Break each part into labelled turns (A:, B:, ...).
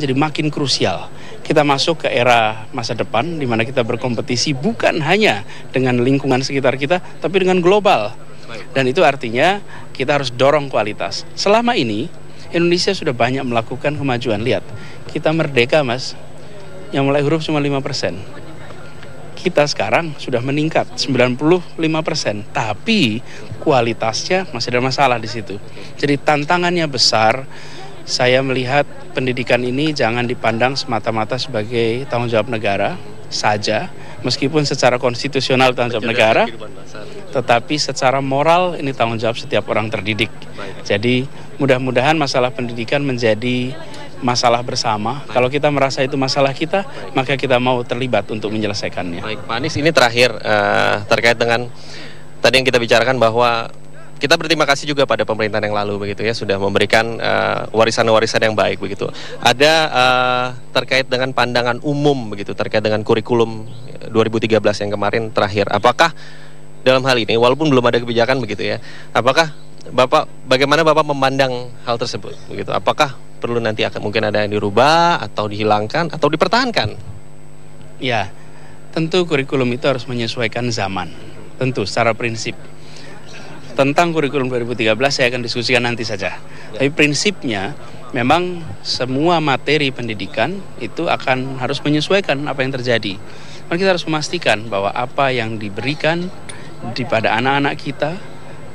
A: menjadi makin krusial. Kita masuk ke era masa depan di mana kita berkompetisi bukan hanya dengan lingkungan sekitar kita, tapi dengan global. Dan itu artinya kita harus dorong kualitas. Selama ini Indonesia sudah banyak melakukan kemajuan. Lihat, kita merdeka, Mas. Yang mulai huruf cuma 5%. Kita sekarang sudah meningkat 95%, tapi kualitasnya masih ada masalah di situ. Jadi tantangannya besar. Saya melihat pendidikan ini jangan dipandang semata-mata sebagai tanggung jawab negara saja, meskipun secara konstitusional tanggung jawab negara, tetapi secara moral ini tanggung jawab setiap orang terdidik. Jadi mudah-mudahan masalah pendidikan menjadi masalah bersama. Kalau kita merasa itu masalah kita, maka kita mau terlibat untuk menyelesaikannya.
B: Baik, Pak Anies, ini terakhir terkait dengan tadi yang kita bicarakan bahwa kita berterima kasih juga pada pemerintahan yang lalu begitu ya, sudah memberikan warisan-warisan yang baik begitu. Ada terkait dengan pandangan umum begitu terkait dengan kurikulum 2013 yang kemarin terakhir. Apakah dalam hal ini walaupun belum ada kebijakan begitu ya, apakah bagaimana Bapak memandang hal tersebut begitu? Apakah perlu nanti mungkin ada yang dirubah atau dihilangkan atau dipertahankan?
A: Ya, tentu kurikulum itu harus menyesuaikan zaman. Tentu secara prinsip. Tentang kurikulum 2013 saya akan diskusikan nanti saja. Tapi prinsipnya memang semua materi pendidikan itu akan harus menyesuaikan apa yang terjadi. Maka kita harus memastikan bahwa apa yang diberikan pada anak-anak kita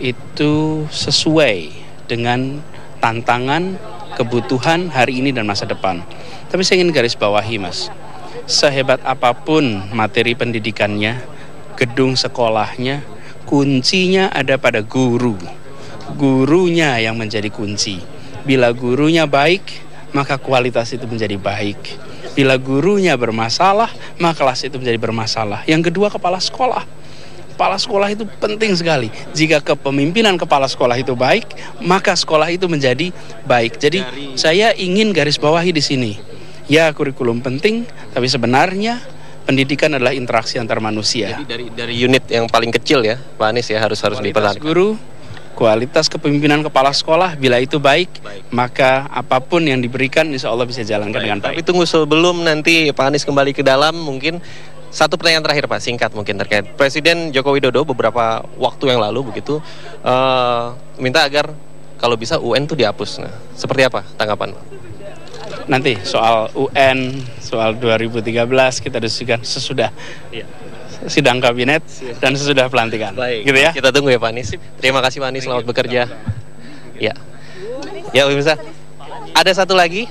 A: itu sesuai dengan tantangan, kebutuhan hari ini dan masa depan. Tapi saya ingin garis bawahi, Mas, sehebat apapun materi pendidikannya, gedung sekolahnya, kuncinya ada pada guru. Gurunya yang menjadi kunci. Bila gurunya baik, maka kualitas itu menjadi baik. Bila gurunya bermasalah, maka kelas itu menjadi bermasalah. Yang kedua, kepala sekolah. Kepala sekolah itu penting sekali. Jika kepemimpinan kepala sekolah itu baik, maka sekolah itu menjadi baik. Jadi saya ingin garis bawahi di sini. Ya, kurikulum penting, tapi sebenarnya pendidikan adalah interaksi antar manusia.
B: Jadi dari unit yang paling kecil ya, Pak Anies ya harus dipertahankan.
A: Guru, kualitas kepemimpinan kepala sekolah, bila itu baik, maka apapun yang diberikan insya Allah bisa jalankan dengan baik.
B: Tapi tunggu, sebelum nanti Pak Anies kembali ke dalam, mungkin satu pertanyaan terakhir Pak, singkat mungkin terkait Presiden Joko Widodo beberapa waktu yang lalu begitu minta agar kalau bisa UN itu dihapus. Nah, seperti apa tanggapan Pak?
A: Nanti soal UN, soal 2013 kita diskusikan sesudah sidang kabinet dan sesudah pelantikan.
B: Baik,
A: gitu ya.
B: Kita tunggu ya Pak Anies. Terima kasih Pak Anies, selamat bekerja. Ya, pemirsa. Ada satu lagi.